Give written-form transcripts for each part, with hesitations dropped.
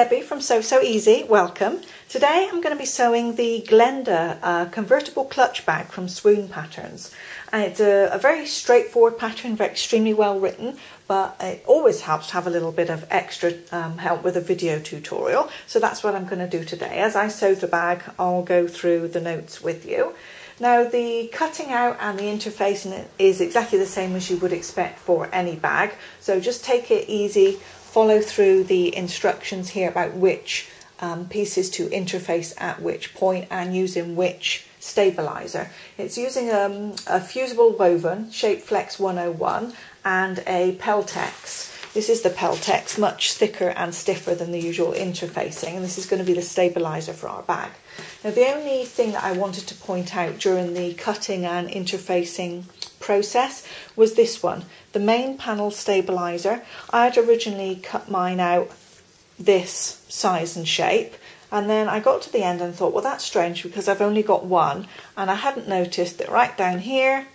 Debbie from So Easy, welcome. Today I'm going to be sewing the Glenda convertible clutch bag from Swoon Patterns. And it's a very straightforward pattern, very extremely well written, but it always helps to have a little bit of extra help with a video tutorial. So that's what I'm going to do today. As I sew the bag, I'll go through the notes with you. Now the cutting out and the interfacing is exactly the same as you would expect for any bag. So just take it easy. Follow through the instructions here about which pieces to interface at which point and using which stabilizer. It's using a fusible woven, Shape Flex 101 and a Peltex. This is the Peltex, much thicker and stiffer than the usual interfacing, and this is going to be the stabilizer for our bag. Now the only thing that I wanted to point out during the cutting and interfacing process was this one, the main panel stabilizer. I had originally cut mine out this size and shape, and then I got to the end and thought, well, that's strange because I've only got one, and I hadn't noticed that right down here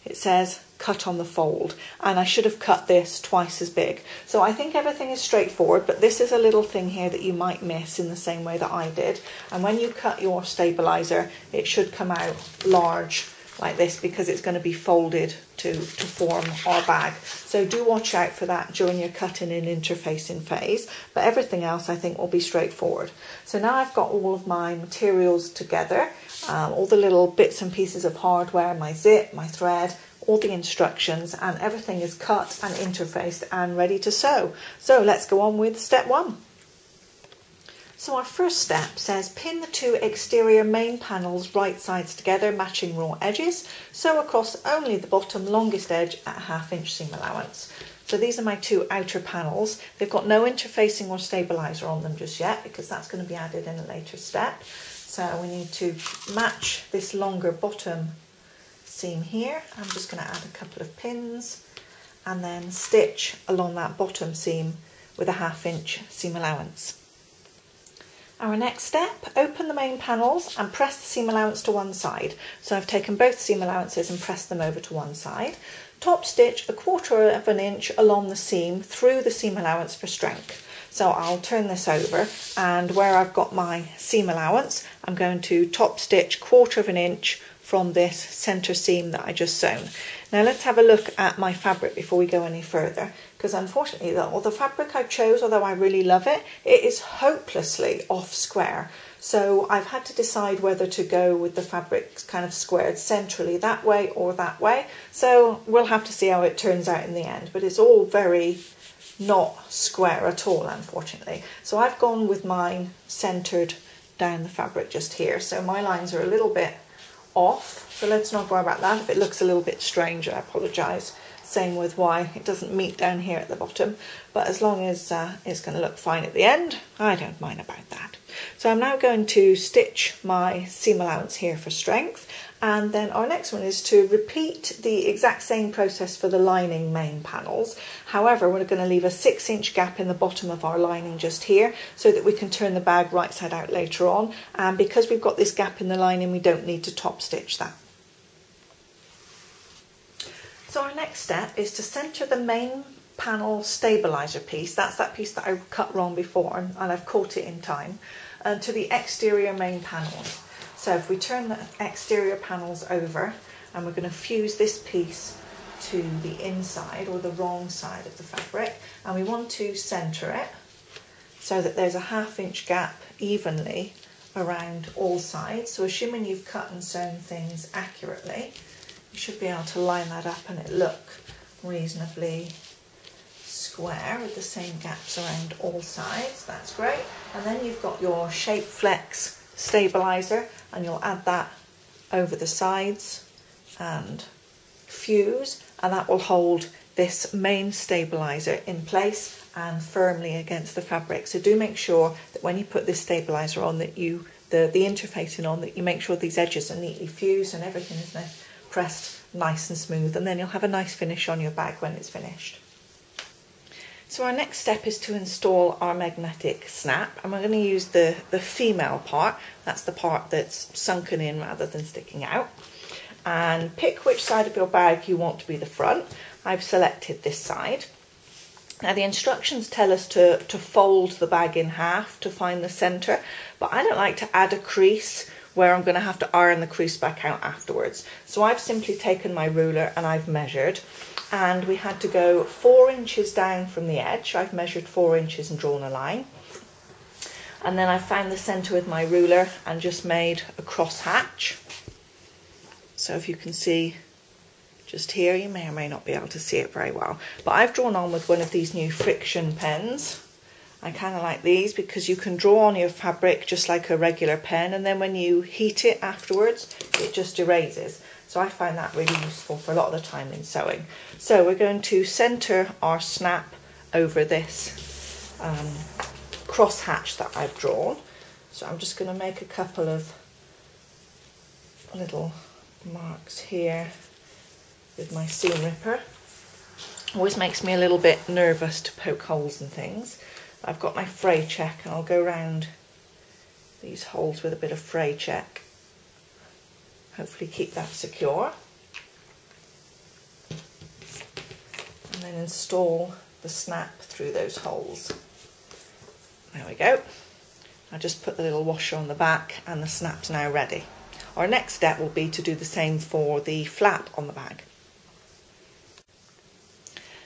it says cut on the fold, and I should have cut this twice as big. So I think everything is straightforward, but this is a little thing here that you might miss in the same way that I did. And when you cut your stabilizer, it should come out large like this because it's going to be folded to form our bag. So do watch out for that during your cutting and interfacing phase, but everything else I think will be straightforward. So now I've got all of my materials together, all the little bits and pieces of hardware, my zip, my thread, all the instructions, and everything is cut and interfaced and ready to sew. So let's go on with step one. So our first step says pin the two exterior main panels right sides together, matching raw edges. Sew across only the bottom longest edge at a 1/2 inch seam allowance. So these are my two outer panels. They've got no interfacing or stabilizer on them just yet because that's going to be added in a later step. So we need to match this longer bottom seam here. I'm just going to add a couple of pins and then stitch along that bottom seam with a 1/2 inch seam allowance. Our next step, open the main panels and press the seam allowance to one side. So I've taken both seam allowances and pressed them over to one side. Top stitch a 1/4 inch along the seam through the seam allowance for strength. So I'll turn this over, and where I've got my seam allowance, I'm going to top stitch 1/4 inch from this center seam that I just sewn. Now let's have a look at my fabric before we go any further, because unfortunately the fabric I chose, although I really love it, it is hopelessly off square. So I've had to decide whether to go with the fabric kind of squared centrally that way or that way. So we'll have to see how it turns out in the end, but it's all very not square at all, unfortunately. So I've gone with mine centered down the fabric just here. So my lines are a little bit off, so let's not worry about that. If it looks a little bit strange, I apologise. Same with why it doesn't meet down here at the bottom, but as long as it's going to look fine at the end, I don't mind about that. So I'm now going to stitch my seam allowance here for strength, and then our next one is to repeat the exact same process for the lining main panels. However, we're going to leave a 6 inch gap in the bottom of our lining just here so that we can turn the bag right side out later on, and because we've got this gap in the lining, we don't need to top stitch that. So our next step is to centre the main panel stabilizer piece, that's that piece that I cut wrong before and I've caught it in time, to the exterior main panels. So if we turn the exterior panels over, and we're going to fuse this piece to the inside or the wrong side of the fabric, and we want to centre it so that there's a 1/2 inch gap evenly around all sides. So assuming you've cut and sewn things accurately, you should be able to line that up and it look reasonably square with the same gaps around all sides. That's great. And then you've got your Shape Flex stabilizer, and you'll add that over the sides and fuse, and that will hold this main stabilizer in place and firmly against the fabric. So do make sure that when you put this stabilizer on, that the interfacing on, that you make sure these edges are neatly fused and everything is pressed nice and smooth, and then you'll have a nice finish on your bag when it's finished. So our next step is to install our magnetic snap, and we're going to use the female part. That's the part that's sunken in rather than sticking out. And pick which side of your bag you want to be the front. I've selected this side. Now the instructions tell us to fold the bag in half to find the centre, but I don't like to add a crease where I'm going to have to iron the crease back out afterwards. So I've simply taken my ruler and I've measured, and we had to go 4 inches down from the edge. I've measured 4 inches and drawn a line. And then I found the centre with my ruler and just made a cross hatch. So if you can see just here, you may or may not be able to see it very well, but I've drawn on with one of these new friction pens. I kind of like these because you can draw on your fabric just like a regular pen, and then when you heat it afterwards it just erases. So I find that really useful for a lot of the time in sewing. So we're going to centre our snap over this cross hatch that I've drawn. So I'm just going to make a couple of little marks here with my seam ripper. Always makes me a little bit nervous to poke holes and things. I've got my fray check and I'll go around these holes with a bit of fray check. Hopefully keep that secure. And then install the snap through those holes. There we go. I just put the little washer on the back and the snap's now ready. Our next step will be to do the same for the flap on the bag.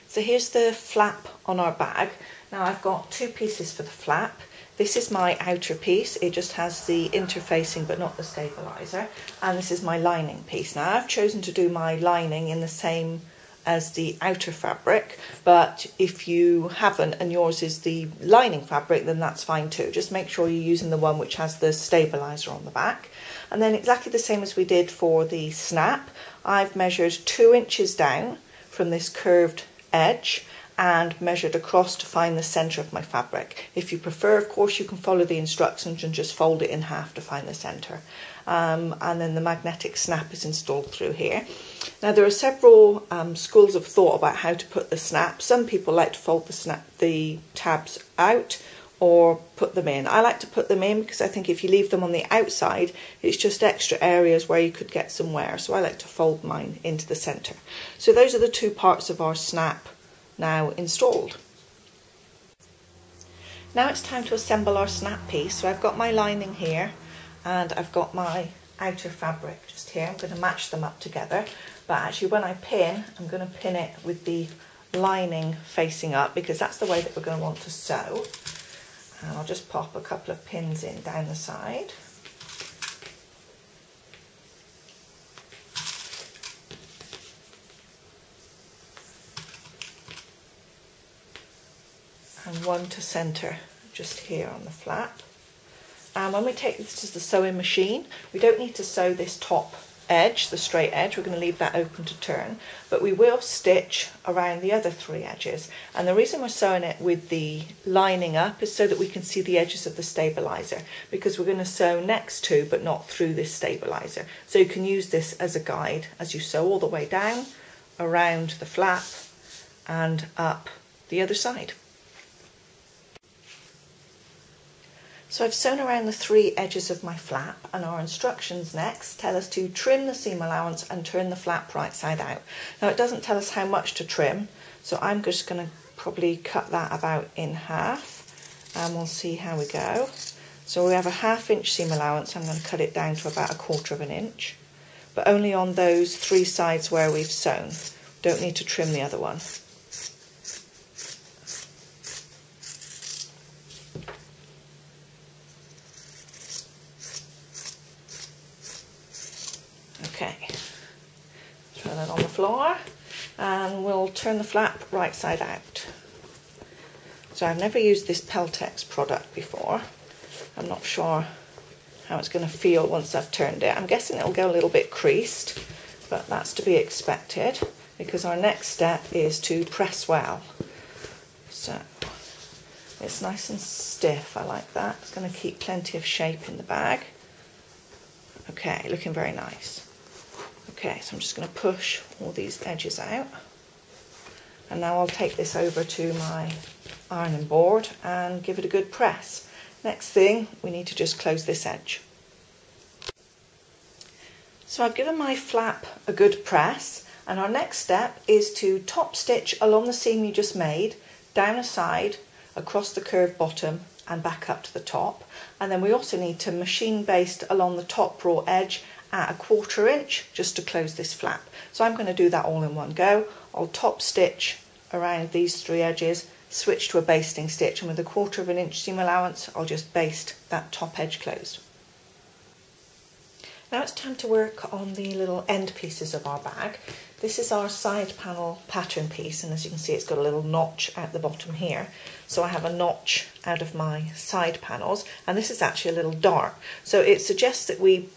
So here's the flap on our bag. Now I've got 2 pieces for the flap. This is my outer piece. It just has the interfacing but not the stabiliser. And this is my lining piece. Now I've chosen to do my lining in the same as the outer fabric, but if you haven't and yours is the lining fabric, then that's fine too. Just make sure you're using the one which has the stabiliser on the back. And then exactly the same as we did for the snap, I've measured 2 inches down from this curved edge and measured across to find the centre of my fabric. If you prefer, of course, you can follow the instructions and just fold it in half to find the centre. And then the magnetic snap is installed through here. Now there are several schools of thought about how to put the snap. Some people like to fold the tabs out or put them in. I like to put them in because I think if you leave them on the outside, it's just extra areas where you could get some wear. So I like to fold mine into the centre. So those are the 2 parts of our snap now installed. Now it's time to assemble our snap piece. So I've got my lining here and I've got my outer fabric just here. I'm going to match them up together, but actually when I pin, I'm going to pin it with the lining facing up because that's the way that we're going to want to sew. And I'll just pop a couple of pins in down the side. And one to centre just here on the flap. And when we take this to the sewing machine, we don't need to sew this top edge, the straight edge. We're going to leave that open to turn, but we will stitch around the other 3 edges. And the reason we're sewing it with the lining up is so that we can see the edges of the stabiliser, because we're going to sew next to but not through this stabiliser. So you can use this as a guide as you sew all the way down, around the flap and up the other side. So I've sewn around the 3 edges of my flap, and our instructions next tell us to trim the seam allowance and turn the flap right side out. Now it doesn't tell us how much to trim, so I'm just going to probably cut that about in half and we'll see how we go. So we have a 1/2 inch seam allowance. I'm going to cut it down to about 1/4 inch, but only on those 3 sides where we've sewn. Don't need to trim the other one. Okay, throw that on the floor and we'll turn the flap right side out. So I've never used this Peltex product before. I'm not sure how it's going to feel once I've turned it. I'm guessing it'll go a little bit creased, but that's to be expected because our next step is to press well. So it's nice and stiff, I like that. It's going to keep plenty of shape in the bag. Okay, looking very nice. Okay, so I'm just going to push all these edges out. And now I'll take this over to my ironing board and give it a good press. Next thing, we need to just close this edge. So I've given my flap a good press, and our next step is to top stitch along the seam you just made down a side, across the curved bottom and back up to the top. And then we also need to machine baste along the top raw edge at 1/4 inch just to close this flap. So I'm going to do that all in one go. I'll top stitch around these 3 edges, switch to a basting stitch, and with 1/4 inch seam allowance I'll just baste that top edge closed. Now it's time to work on the little end pieces of our bag. This is our side panel pattern piece, and as you can see it's got a little notch at the bottom here. So I have a notch out of my side panels, and this is actually a little dart. So it suggests that we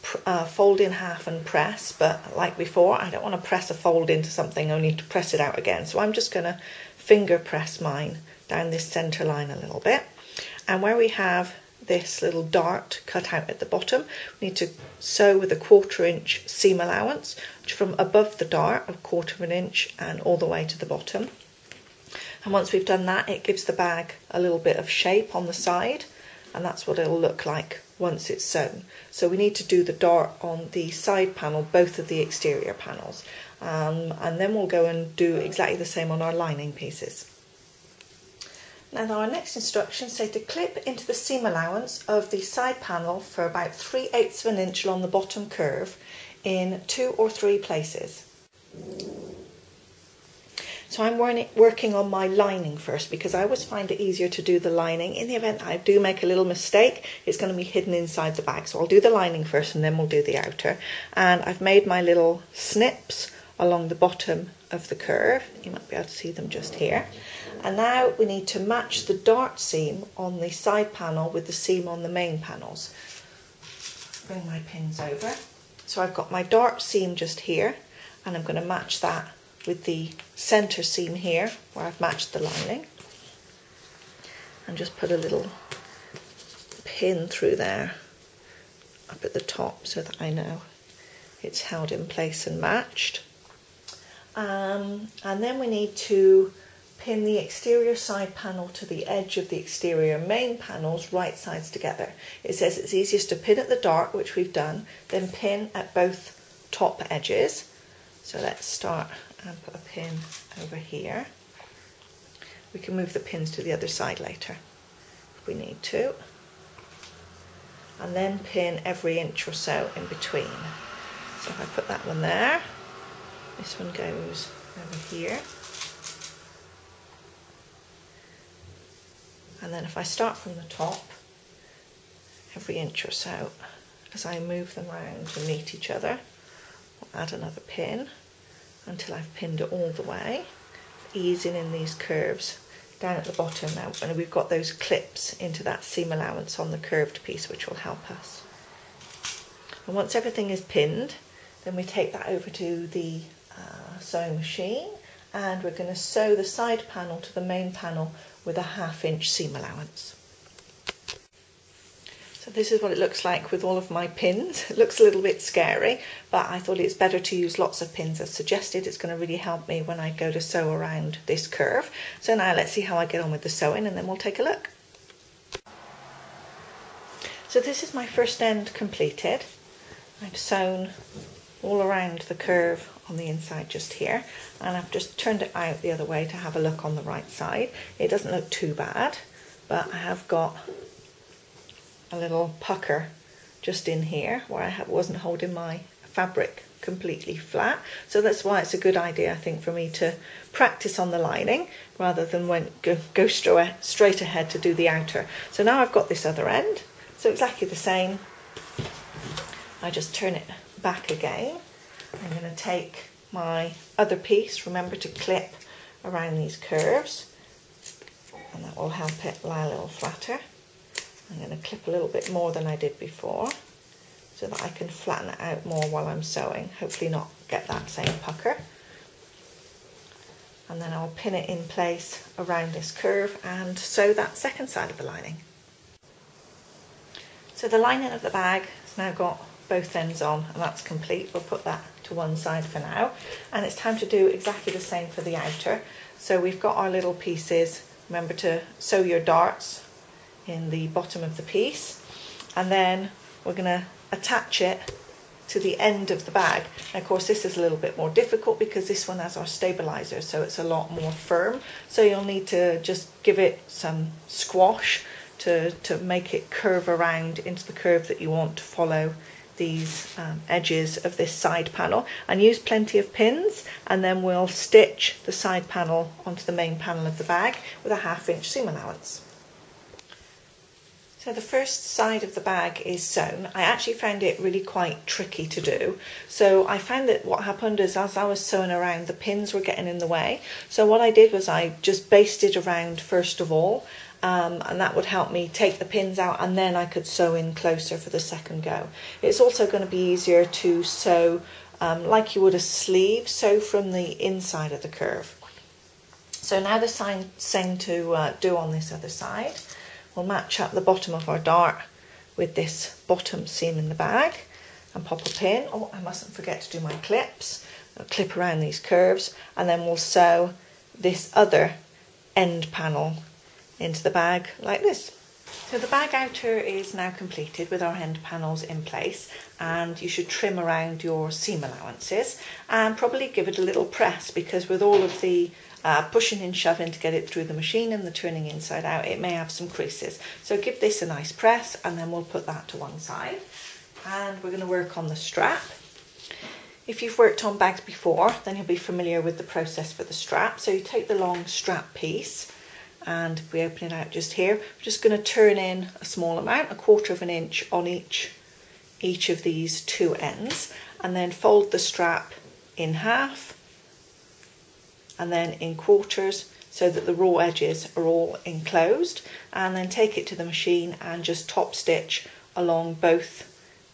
fold in half and press, but like before I don't want to press a fold into something only to press it out again. So I'm just going to finger press mine down this centre line a little bit, and where we have this little dart cut out at the bottom, we need to sew with 1/4 inch seam allowance from above the dart, 1/4 inch, and all the way to the bottom. And once we've done that, it gives the bag a little bit of shape on the side, and that's what it'll look like once it's sewn. So we need to do the dart on the side panel, both of the exterior panels, and then we'll go and do exactly the same on our lining pieces. Now our next instructions say to clip into the seam allowance of the side panel for about 3/8 inch along the bottom curve in 2 or 3 places. So I'm working on my lining first, because I always find it easier to do the lining. In the event I do make a little mistake, it's going to be hidden inside the bag. So I'll do the lining first and then we'll do the outer. And I've made my little snips along the bottom of the curve. You might be able to see them just here. And now we need to match the dart seam on the side panel with the seam on the main panels. Bring my pins over. So I've got my dart seam just here, and I'm going to match that with the centre seam here where I've matched the lining, and just put a little pin through there up at the top so that I know it's held in place and matched. And then we need to pin the exterior side panel to the edge of the exterior main panels, right sides together. It says it's easiest to pin at the dart, which we've done, then pin at both top edges. So let's start and put a pin over here. We can move the pins to the other side later if we need to. And then pin every inch or so in between. So if I put that one there, this one goes over here. And then if I start from the top, every inch or so, as I move them around to meet each other, I'll add another pin until I've pinned it all the way, easing in these curves down at the bottom now. And we've got those clips into that seam allowance on the curved piece, which will help us. And once everything is pinned, then we take that over to the sewing machine, and we're going to sew the side panel to the main panel with a 1/2 inch seam allowance. So this is what it looks like with all of my pins. It looks a little bit scary, but I thought it's better to use lots of pins as suggested. It's going to really help me when I go to sew around this curve. So now let's see how I get on with the sewing, and then we'll take a look. So this is my first end completed. I've sewn all around the curve on the inside just here, and I've just turned it out the other way to have a look on the right side. It doesn't look too bad, but I have got a little pucker just in here where I wasn't holding my fabric completely flat. So that's why it's a good idea, I think, for me to practice on the lining rather than go straight ahead to do the outer. So now I've got this other end, so exactly the same. I just turn it back again. I'm going to take my other piece, remember to clip around these curves, and that will help it lie a little flatter. I'm going to clip a little bit more than I did before so that I can flatten it out more while I'm sewing, hopefully not get that same pucker. And then I'll pin it in place around this curve and sew that second side of the lining. So the lining of the bag has now got both ends on, and that's complete. We'll put that to one side for now, and it's time to do exactly the same for the outer. So we've got our little pieces. Remember to sew your darts in the bottom of the piece, and then we're going to attach it to the end of the bag. And of course this is a little bit more difficult because this one has our stabilizer, so it's a lot more firm. So you'll need to just give it some squash to make it curve around into the curve that you want to follow these edges of this side panel, and use plenty of pins, and then we'll stitch the side panel onto the main panel of the bag with a 1/2 inch seam allowance. So the first side of the bag is sewn. I actually found it really quite tricky to do. So I found that what happened is as I was sewing around, the pins were getting in the way. So what I did was I just basted around first of all, and that would help me take the pins out, and then I could sew in closer for the second go. It's also going to be easier to sew like you would a sleeve, sew from the inside of the curve. So now the same to do on this other side. We'll match up the bottom of our dart with this bottom seam in the bag and pop a pin. Oh, I mustn't forget to do my clips. I'll clip around these curves, and then we'll sew this other end panel into the bag like this. So the bag outer is now completed with our end panels in place, and you should trim around your seam allowances and probably give it a little press, because with all of the pushing and shoving to get it through the machine and the turning inside out, it may have some creases. So give this a nice press, and then we'll put that to one side. And we're going to work on the strap. If you've worked on bags before, then you'll be familiar with the process for the strap. So you take the long strap piece, and if we open it out just here, we're just going to turn in a small amount, 1/4 inch on each of these two ends, and then fold the strap in half and then in quarters so that the raw edges are all enclosed, and then take it to the machine and just top stitch along both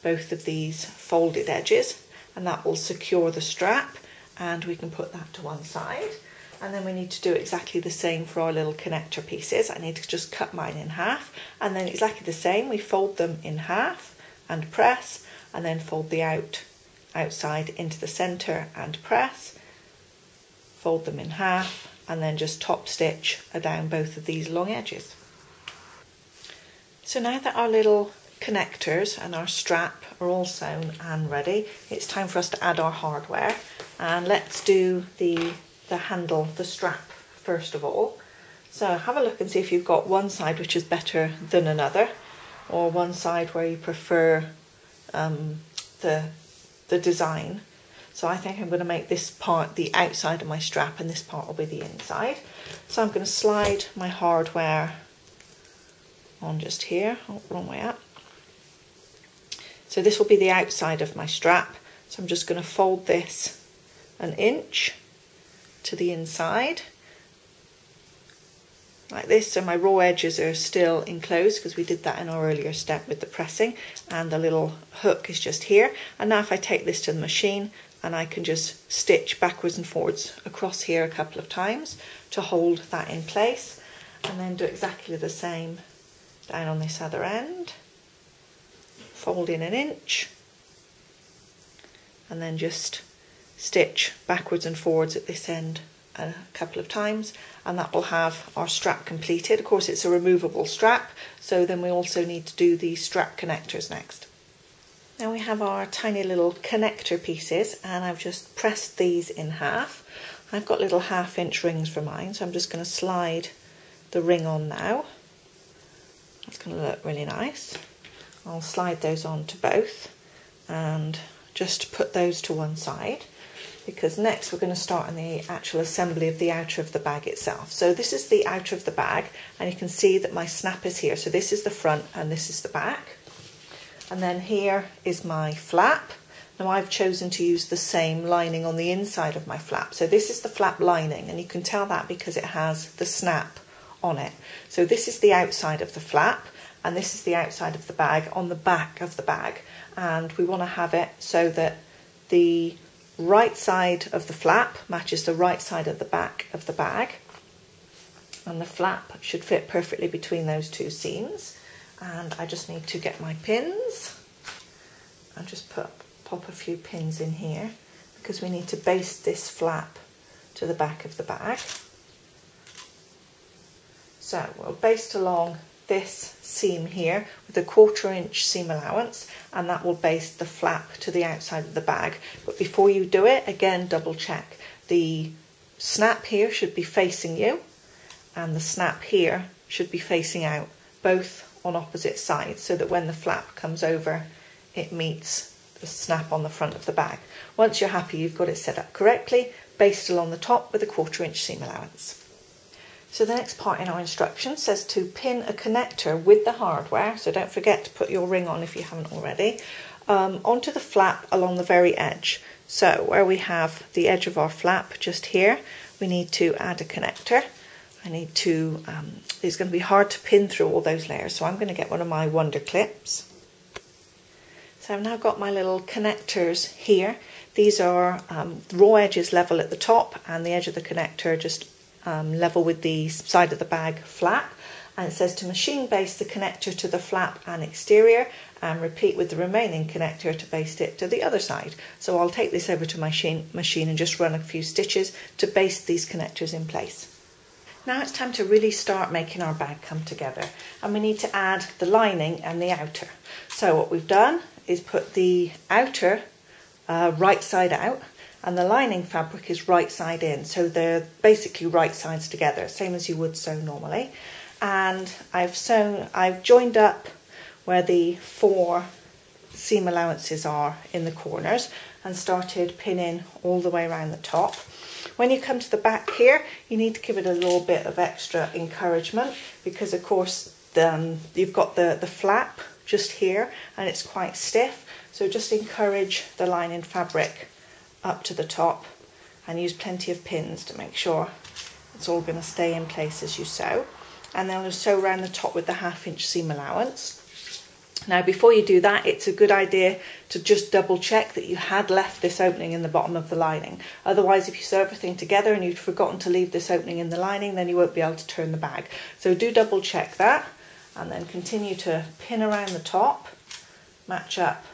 of these folded edges, and that will secure the strap, and we can put that to one side. And then we need to do exactly the same for our little connector pieces. I need to just cut mine in half, and then exactly the same, we fold them in half and press, and then fold the outside into the center and press, fold them in half, and then just top stitch down both of these long edges. So now that our little connectors and our strap are all sewn and ready, it's time for us to add our hardware. And let's do the handle, the strap first of all. So have a look and see if you've got one side which is better than another, or one side where you prefer the design. So I think I'm going to make this part the outside of my strap, and this part will be the inside. So I'm going to slide my hardware on just here. Oh, wrong way up. So this will be the outside of my strap. So I'm just going to fold this 1 inch to the inside like this, so my raw edges are still enclosed because we did that in our earlier step with the pressing, and the little hook is just here. And now if I take this to the machine, and I can just stitch backwards and forwards across here a couple of times to hold that in place, and then do exactly the same down on this other end. Fold in 1 inch, and then just stitch backwards and forwards at this end a couple of times, and that will have our strap completed. Of course, it's a removable strap, so then we also need to do the strap connectors next. Now we have our tiny little connector pieces, and I've just pressed these in half. I've got little 1/2 inch rings for mine, so I'm just going to slide the ring on now. That's going to look really nice. I'll slide those on to both and just put those to one side, because next we're going to start on the actual assembly of the outer of the bag itself. So this is the outer of the bag, and you can see that my snap is here. So this is the front and this is the back. And then here is my flap. Now I've chosen to use the same lining on the inside of my flap. So this is the flap lining, and you can tell that because it has the snap on it. So this is the outside of the flap, and this is the outside of the bag on the back of the bag. And we want to have it so that the right side of the flap matches the right side of the back of the bag, and the flap should fit perfectly between those two seams. And I just need to get my pins and just pop a few pins in here, because we need to baste this flap to the back of the bag. So we'll baste along this seam here with a 1/4 inch seam allowance, and that will baste the flap to the outside of the bag. But before you do it, again, double check. The snap here should be facing you and the snap here should be facing out, both on opposite sides, so that when the flap comes over it meets the snap on the front of the bag. Once you're happy you've got it set up correctly, baste along the top with a 1/4 inch seam allowance. So the next part in our instructions says to pin a connector with the hardware, so don't forget to put your ring on if you haven't already, onto the flap along the very edge. So where we have the edge of our flap just here, we need to add a connector. It's going to be hard to pin through all those layers, so I'm going to get one of my wonder clips. So I've now got my little connectors here. These are raw edges level at the top, and the edge of the connector just level with the side of the bag flap. And it says to machine baste the connector to the flap and exterior, and repeat with the remaining connector to baste it to the other side. So I'll take this over to my machine and just run a few stitches to baste these connectors in place. Now it's time to really start making our bag come together, and we need to add the lining and the outer. So what we've done is put the outer right side out, and the lining fabric is right side in, so they're basically right sides together, same as you would sew normally. And I've joined up where the 4 seam allowances are in the corners and started pinning all the way around the top. When you come to the back here, you need to give it a little bit of extra encouragement, because of course you've got the flap just here and it's quite stiff, so just encourage the lining fabric up to the top and use plenty of pins to make sure it's all going to stay in place as you sew. And then we'll sew around the top with the 1/2 inch seam allowance. Now before you do that, it's a good idea to just double check that you had left this opening in the bottom of the lining. Otherwise, if you sew everything together and you've forgotten to leave this opening in the lining, then you won't be able to turn the bag. So do double check that, and then continue to pin around the top, match up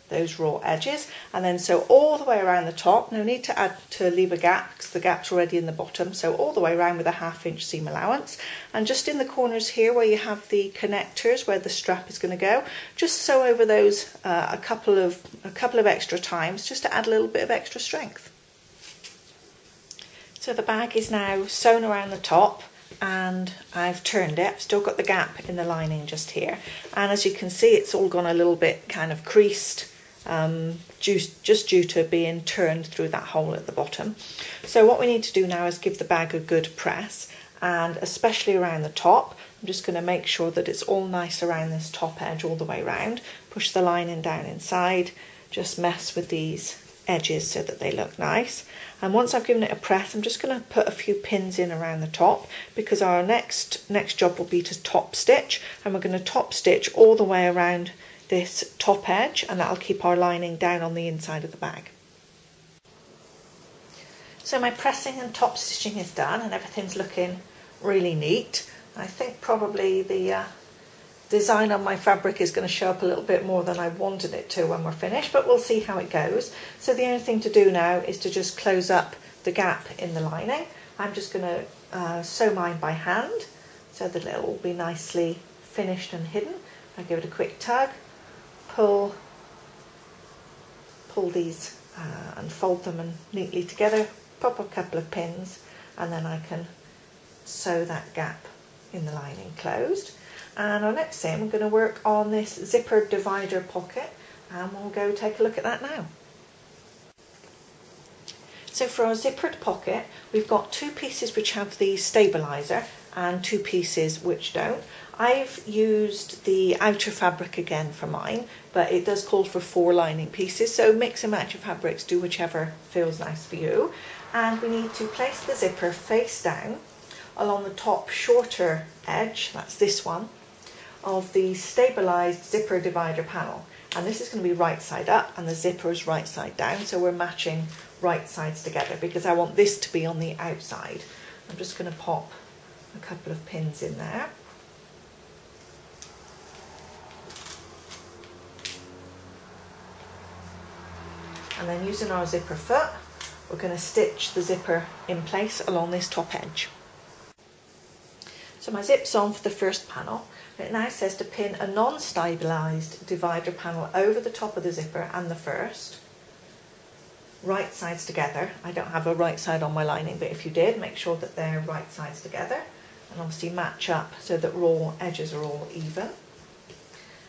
those raw edges, and then sew all the way around the top. No need to leave a gap, because the gap's already in the bottom. So all the way around with a 1/2 inch seam allowance, and just in the corners here where you have the connectors where the strap is going to go, just sew over those a couple of extra times, just to add a little bit of extra strength. So the bag is now sewn around the top, and I've turned it. I've still got the gap in the lining just here, and as you can see, it's all gone a little bit kind of creased, just due to being turned through that hole at the bottom. So what we need to do now is give the bag a good press, and especially around the top. I'm just going to make sure that it's all nice around this top edge all the way around. Push the lining down inside, just mess with these edges so that they look nice. And once I've given it a press, I'm just going to put a few pins in around the top, because our next job will be to top stitch, and we're going to top stitch all the way around this top edge, and that'll keep our lining down on the inside of the bag. So my pressing and top stitching is done, and everything's looking really neat. I think probably the design on my fabric is going to show up a little bit more than I wanted it to when we're finished, but we'll see how it goes. So the only thing to do now is to just close up the gap in the lining. I'm just going to sew mine by hand so that it will be nicely finished and hidden. I give it a quick tug, pull these and fold them neatly together, pop a couple of pins, and then I can sew that gap in the lining closed. And our next thing, we're going to work on this zippered divider pocket, and we'll go take a look at that now. So for our zippered pocket, we've got 2 pieces which have the stabiliser and 2 pieces which don't. I've used the outer fabric again for mine, but it does call for 4 lining pieces, so mix and match your fabrics, do whichever feels nice for you. And we need to place the zipper face down along the top shorter edge, that's this one, of the stabilised zipper divider panel. And this is going to be right side up and the zipper is right side down, so we're matching right sides together because I want this to be on the outside. I'm just going to pop a couple of pins in there. And then using our zipper foot, we're going to stitch the zipper in place along this top edge. So my zip's on for the first panel. It now says to pin a non-stabilised divider panel over the top of the zipper and the first, right sides together. I don't have a right side on my lining, but if you did, make sure that they're right sides together and obviously match up so that raw edges are all even.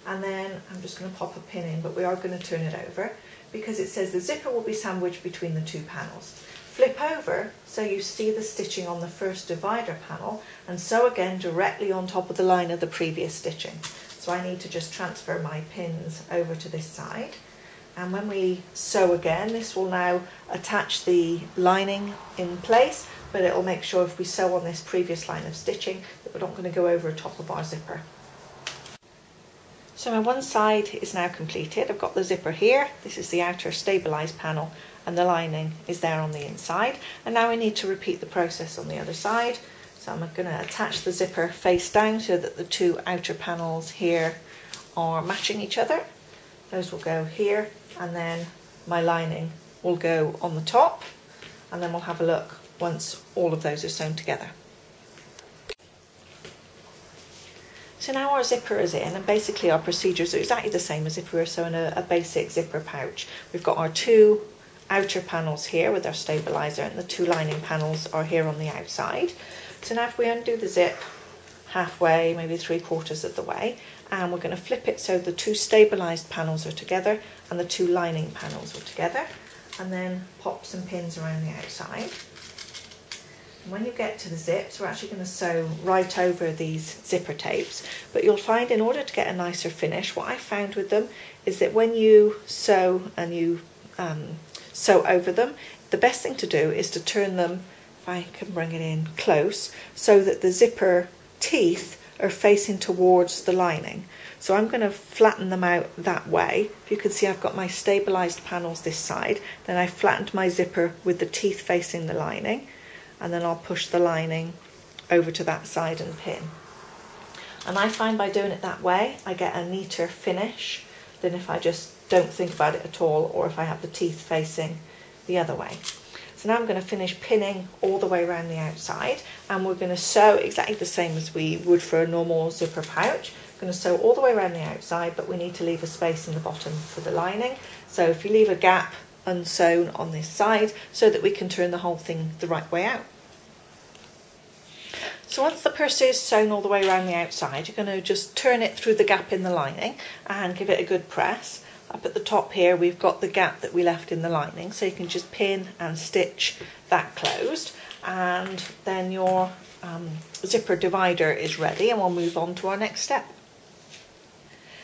And then I'm just going to pop a pin in, but we are going to turn it over because it says the zipper will be sandwiched between the two panels. Flip over so you see the stitching on the first divider panel and sew again directly on top of the line of the previous stitching. So I need to just transfer my pins over to this side, and when we sew again, this will now attach the lining in place, but it will make sure if we sew on this previous line of stitching that we're not going to go over the top of our zipper. So my one side is now completed. I've got the zipper here, this is the outer stabilised panel, and the lining is there on the inside. And now we need to repeat the process on the other side. So I'm going to attach the zipper face down so that the two outer panels here are matching each other. Those will go here, and then my lining will go on the top, and then we'll have a look once all of those are sewn together. So now our zipper is in, and basically our procedures are exactly the same as if we were sewing a basic zipper pouch. We've got our two outer panels here with our stabiliser, and the two lining panels are here on the outside. So now if we undo the zip halfway, maybe 3/4 of the way, and we're going to flip it so the two stabilised panels are together and the two lining panels are together, and then pop some pins around the outside. When you get to the zips, we're actually going to sew right over these zipper tapes, but you'll find in order to get a nicer finish, what I found with them is that when you sew and you sew over them, the best thing to do is to turn them, if I can bring it in close, so that the zipper teeth are facing towards the lining. So I'm going to flatten them out that way. If you can see, I've got my stabilised panels this side, then I flattened my zipper with the teeth facing the lining, and then I'll push the lining over to that side and pin. And I find by doing it that way, I get a neater finish than if I just don't think about it at all, or if I have the teeth facing the other way. So now I'm going to finish pinning all the way around the outside, and we're going to sew exactly the same as we would for a normal zipper pouch. I'm going to sew all the way around the outside, but we need to leave a space in the bottom for the lining. So if you leave a gap unsewn on this side so that we can turn the whole thing the right way out. So once the purse is sewn all the way around the outside, you're going to just turn it through the gap in the lining and give it a good press. Up at the top here we've got the gap that we left in the lining, so you can just pin and stitch that closed, and then your zipper divider is ready, and we'll move on to our next step.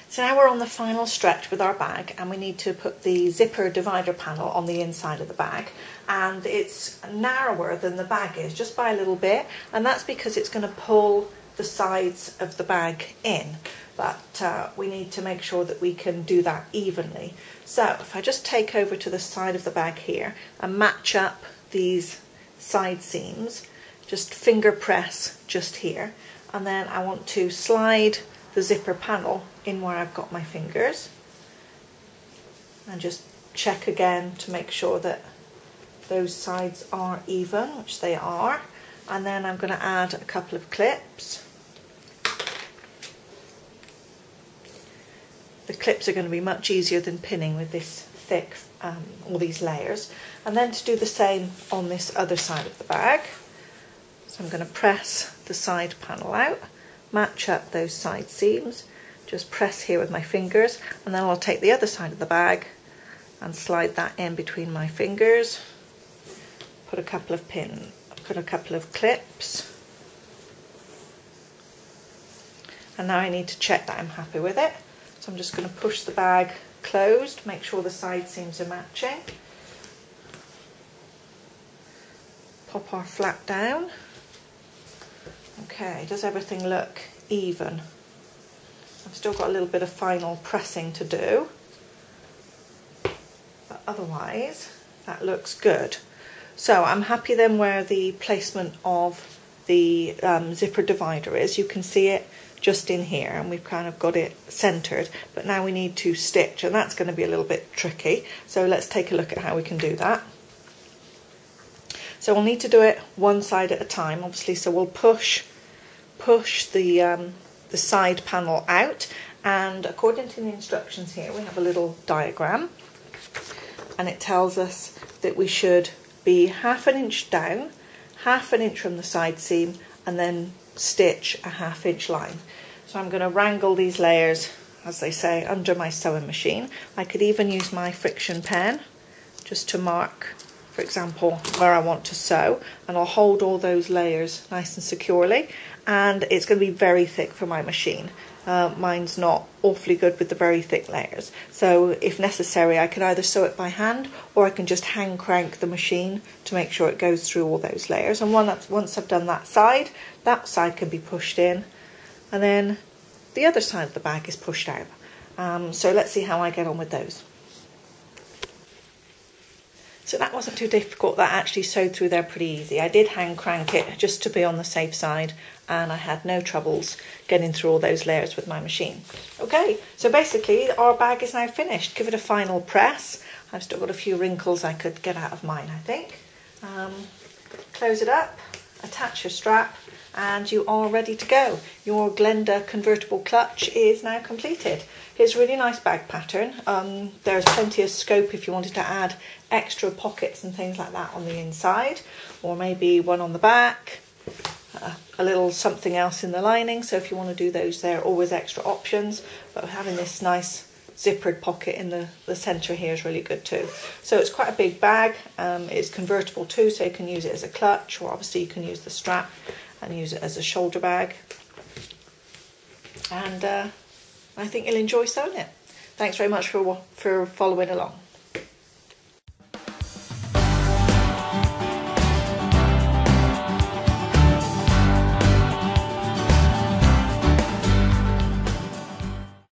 So now we're on the final stretch with our bag, and we need to put the zipper divider panel on the inside of the bag, and it's narrower than the bag is just by a little bit, and that's because it's going to pull the sides of the bag in, but we need to make sure that we can do that evenly. So if I just take over to the side of the bag here and match up these side seams, just finger press just here, and then I want to slide the zipper panel in where I've got my fingers, and just check again to make sure that those sides are even, which they are, and then I'm going to add a couple of clips. The clips are going to be much easier than pinning with this thick, all these layers, and then to do the same on this other side of the bag. So I'm going to press the side panel out, match up those side seams, just press here with my fingers, and then I'll take the other side of the bag and slide that in between my fingers, put a couple of clips, and now I need to check that I'm happy with it. So I'm just going to push the bag closed, make sure the side seams are matching, pop our flap down. Okay, does everything look even? I've still got a little bit of final pressing to do, but otherwise that looks good. So I'm happy then where the placement of the zipper divider is. You can see it just in here, and we've kind of got it centered, but now we need to stitch, and that's going to be a little bit tricky. So let's take a look at how we can do that. So we'll need to do it one side at a time, obviously, so we'll push push the side panel out, and according to the instructions here we have a little diagram, and it tells us that we should be 1/2 inch down, 1/2 inch from the side seam, and then stitch a 1/2 inch line. So I'm going to wrangle these layers, as they say, under my sewing machine. I could even use my friction pen just to mark, for example, where I want to sew, and I'll hold all those layers nice and securely, and it's going to be very thick for my machine. Mine's not awfully good with the very thick layers, so if necessary I can either sew it by hand or I can just hand crank the machine to make sure it goes through all those layers. And once I've done that side can be pushed in, and then the other side of the bag is pushed out. So let's see how I get on with those. So that wasn't too difficult. That actually sewed through there pretty easy. I did hand crank it just to be on the safe side, and I had no troubles getting through all those layers with my machine. Okay, so basically our bag is now finished. Give it a final press. I've still got a few wrinkles I could get out of mine, I think. Close it up, attach your strap, and you are ready to go. Your Glenda convertible clutch is now completed. It's a really nice bag pattern. There's plenty of scope if you wanted to add extra pockets and things like that on the inside, or maybe one on the back, a little something else in the lining. So if you want to do those, there are always extra options, but having this nice zippered pocket in the centre here is really good too. So it's quite a big bag. It's convertible too, so you can use it as a clutch, or obviously you can use the strap and use it as a shoulder bag. And I think you'll enjoy sewing it. Thanks very much for following along.